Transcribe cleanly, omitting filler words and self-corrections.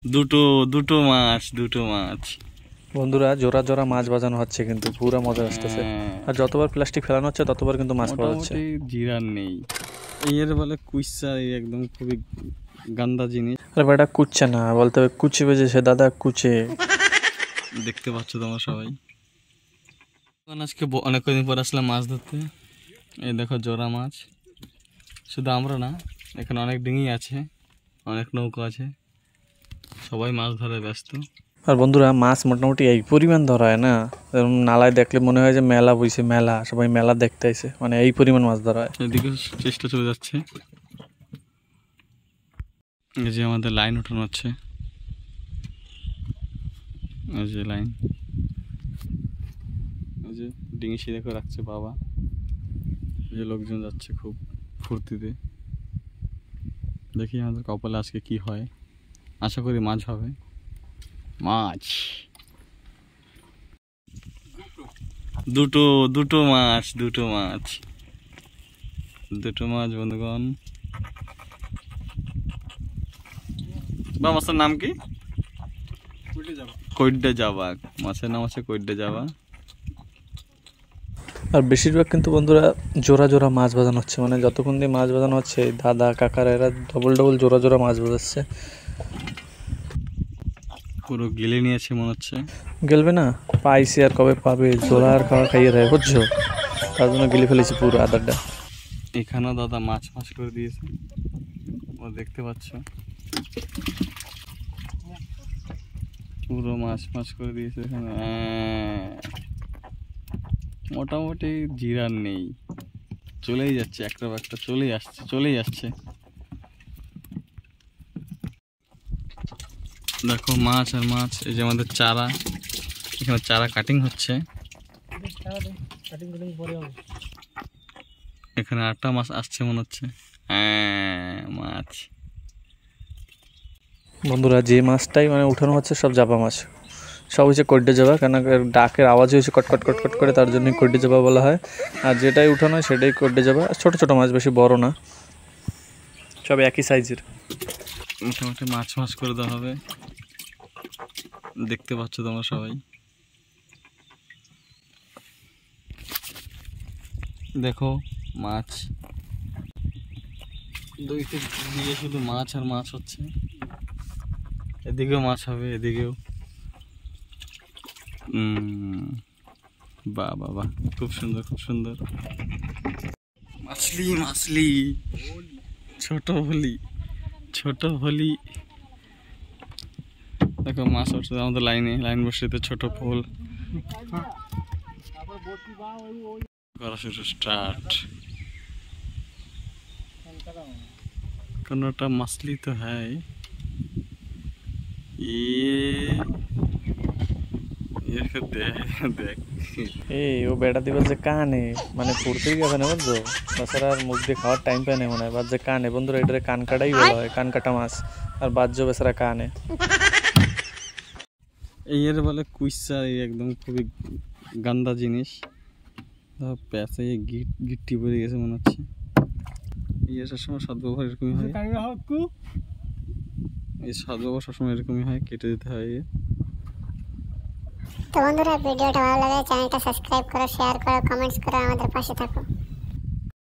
দুটো দুটো মাছ দুটো মাছ বন্ধুরা জোড়া জোড়া মাছ বাজানো হচ্ছে, কিন্তু পুরো মজা আসতেছে। আর যতবার প্লাস্টিক ফেলানো হচ্ছে ততবার কিন্তু মাছ পাওয়া যাচ্ছে। জিরার নেই এর বলে কুইসা, এই খুবই গান্দা জিনিস। আরে বেটা কুচ্ছে না, বলতে হবে কুচি বেজেছে দাদা কুচে। দেখতে পাচ্ছ তোমরা সবাই। আজকে অনেক কদিন পর আসলাম মাছ ধরতে। এই দেখো জোড়া মাছ। শুধু আমরা না, এখানে অনেক ডিঙি আছে, অনেক নৌকা আছে, সবাই মাছ ধরে ব্যস্ত। আর বন্ধুরা মাছ মোটামুটি এই পরিমাণ ধরা হয় না, নালায় দেখলে মনে হয় যে মেলা বইছে, মেলা সবাই মেলা দেখতে আইছে, মানে এই পরিমাণ মাছ ধরা হয়। এদিকে চেষ্টা চলে যাচ্ছে। এই যে আমাদের লাইন উঠানো হচ্ছে, এই যে লাইন, এই যে ডিঙি সিধে করে রাখছে বাবা। এই যে লোকজন যাচ্ছে খুব ফুর্তিতে। দেখি আমাদের কপালে আজকে কি হয়। আশা করি মাছ হবে। মাছ দুটো দুটো মাছ দুটো মাছ দুটো মাছ বন্ধুগণ। বা মাছের নাম কি? কইড্ডা জাবা। মাছের নাম আছে কইড্ডা জাবা। আর বেশিরভাগ কিন্তু বন্ধুরা জোড়া জোড়া মাছ বাজানো হচ্ছে, মানে যতক্ষণ দিয়ে মাছ বাজানো হচ্ছে দাদা কাকারা এরা ডবল ডবল জোড়া জোড়া মাছ বাজাচ্ছে। পুরো গিলে নিয়েছে মনে হচ্ছে। গেলবে না, পাইছি আর কবে পাবে, জোড়া আর খাওয়া খাইয়ে দেয় বুঝছো, তার জন্য গিলে ফেলেছি পুরো আদারটা। এখানেও দাদা মাছ মাছ করে দিয়েছে, ও দেখতে পাচ্ছ পুরো মাছ মাছ করে দিয়েছে এখানে। মোটামুটি জিরার নেই, চলেই যাচ্ছে, একটা একটা চলেই আসছে। দেখো মাছ আর মাছ। এই যে আমাদের চারা, এখানে চারা কাটিং হচ্ছে। এখানে 8টা মাছ আসছে মনে হচ্ছে। মাছ বন্ধুরা যে মাছটাই মানে উঠানো হচ্ছে সব জাপা মাছ, সব হচ্ছে কড্ডে জাবা, কেন ডাকের আওয়াজ হয়েছে কটকট কটকট করে, তার জন্যই কড্ডে জাবা বলা হয়। আর যেটাই উঠানো হয় সেটাই কড্ডে জাবা। ছোট ছোট মাছ, বেশি বড় না, সব একই সাইজের। মোটামুটি মাছ মাছ করে দেওয়া হবে। দেখতে পাচ্ছ তোমরা সবাই। দেখো মাছ দুইতে দিয়ে শুধু মাছ আর মাছ হচ্ছে। এদিকেও মাছ হবে, এদিকেও। বাহ বাহ বাহ, খুব সুন্দর খুব সুন্দর। মাছলি মাছলি, ছোট ভলি ছোট ভলি। দেখো মাছ উঠছে আমাদের লাইন বসিতে। ছোট ফুল করা শুরু স্টার্ট। কোনটা মাছলি তো হ্যায়। দেখ এই ও বেটা দিবার যে কানে, মানে পড়তেই গেছে না বুঝছো, তাছাড়া আর মুখ দিয়ে খাওয়ার টাইম পায় না মনে হয়। বাদ যে কানে বন্ধুরা, এটারে কান কাটাই বলা হয়, কান কাটা মাছ। আর বাদ যে বেচারা কানে, এর বলে কুইসা, একদম খুবই গান্দা জিনিস। প্যাঁচে গিট্টি পড়ে গেছে মনে হচ্ছে। এই সবসময় সদ্ব্যবহার এরকমই হয়, এই সদ্ব্যবহার সবসময় এরকমই হয়, কেটে দিতে হয়। তো বন্ধুরা ভিডিওটা ভালো লাগে চ্যানেলটা সাবস্ক্রাইব করো, শেয়ার করো, কমেন্টস করো, আমাদের পাশে থাকো।